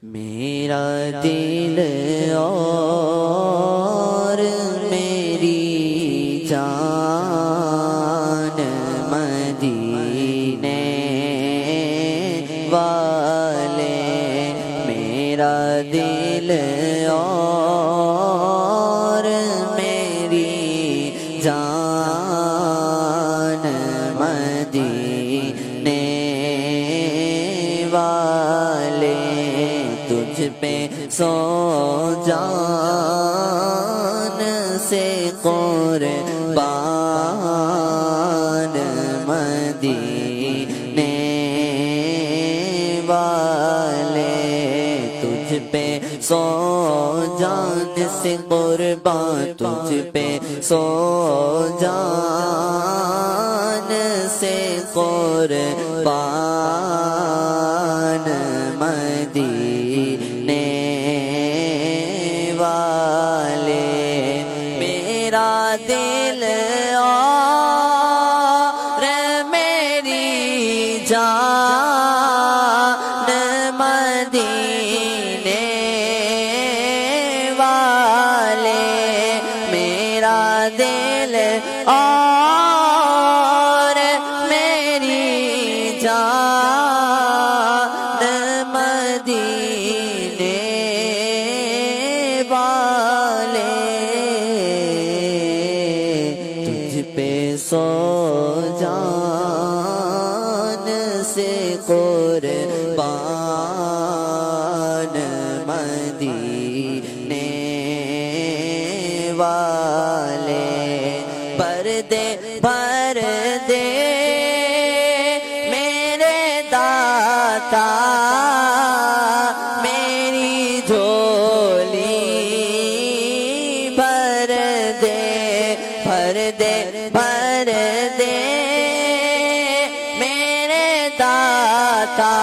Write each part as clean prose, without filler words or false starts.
میرا دل اور میری جان مدینے والے، میرا دل اور میری جان مدینے والے، تجھ پہ سو جان سے قربان مدینے والے، تجھ پہ سو جان سے قربان، تجھ پہ سو جان سے قربان مدینے والے، میرا دل اور میری جان مدینے والے، میرا دل اور میری جان مدینے والے، تجھ پہ سو جان سے قربان مدینے والے، پردے بھر دے میرے داتا میری جھولی بھر دے، بھر دے بھر دے میرے داتا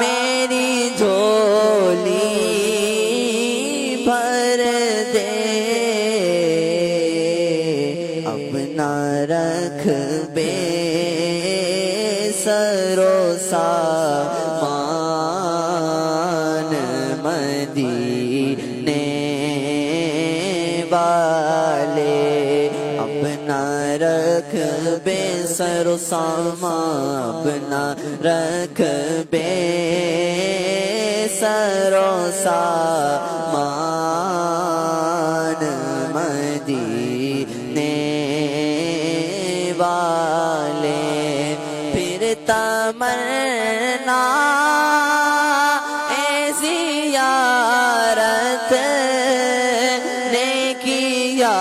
میری جھولی بھر دے، اب نہ رکھ بے سرو سامان مدینے والے، اپنا رکھ بے سرو سامان، اپنا رکھ بے سرو سامان مدینے والے، پھر تمنا اے زیارت نے کیا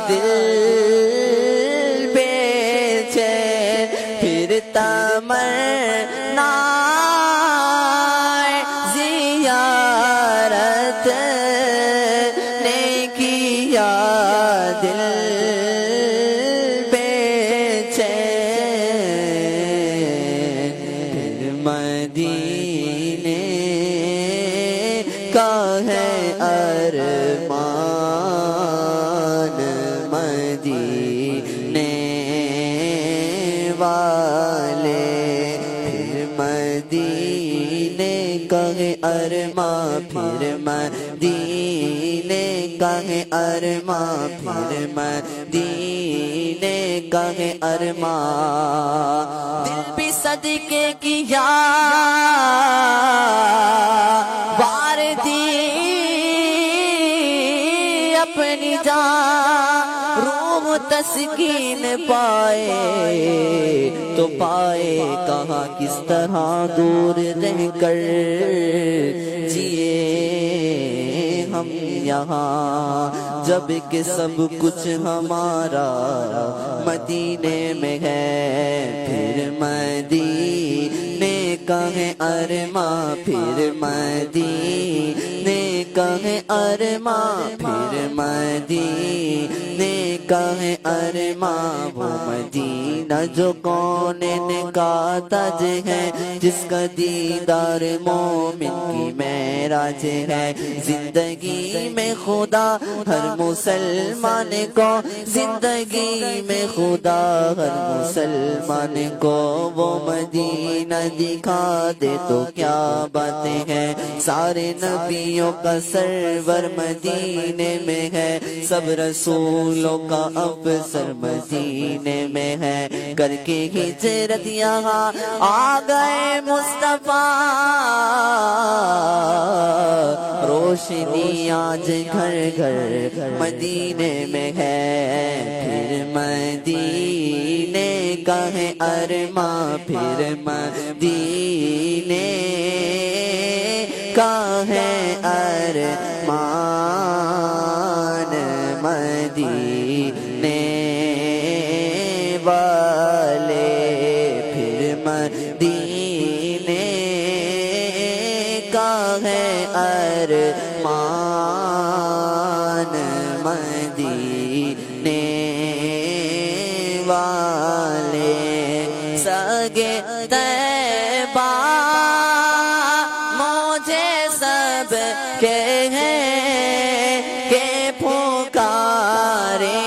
دل بے چین، پھر تمنا زیارت نے کیا دل بے چین، پھر مدینے کا ہے ارمان مدینے والے، پھر مدینے کا ہے ارمان، پھر مدینے کا ہے ارمان، پھر مدینے کا ہے ارمان، دل بھی صدقے کیا وار دی اپنی جان، روح تسکین پائے تو پائے کہاں کس طرح دور رہ کر جیے ہم یہاں، جب کہ سب کچھ ہمارا مدینے میں ہے، پھر مدینے کا ہے ارمان، پھر مدینے کا ہے ارمان، پھر مدینے کا ہے ارماں وہ مدینہ جو کونین کا تاج ہے، جس کا دیدار مومن کی معراج ہے۔ زندگی میں خدا ہر مسلمان کو، زندگی میں خدا ہر مسلمان کو وہ مدینہ دکھا دے تو کیا باتیں ہیں۔ سارے نبیوں کا سرور مدینے میں ہے، سب رسولوں کا افسر مدینے میں ہے۔ کر کے ہجرت یہاں آ گئے مصطفیٰ، روشنی آج گھر گھر مدینے میں ہے۔ پھر مدینے کا ہے ارماں، پھر مدینے کا ہے ارمان، مدینے والے پھر مدینے کا ہے ارمان، مدینے والے سگے طیبہ مجھے سب کے ہیں کہ پکارے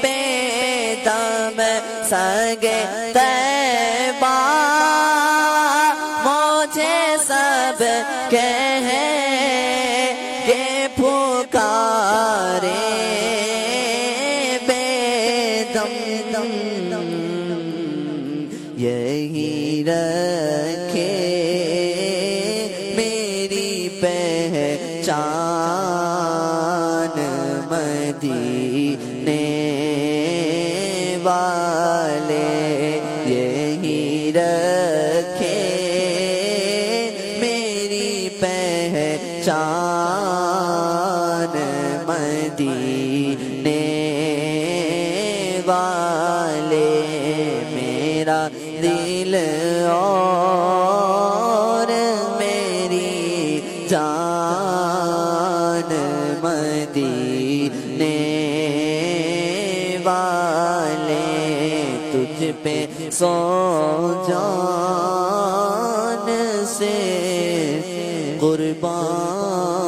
بے دم سگے طیبہ مجھے سب کے ہیں کہ پکارے بے دم، یہی رکھے میری پہچان مدینے والے، یہی رکھے میری پہچان مدینے والے۔ میرا دل اور میری جان مدینے والے، تجھ پہ سو جان سے قربان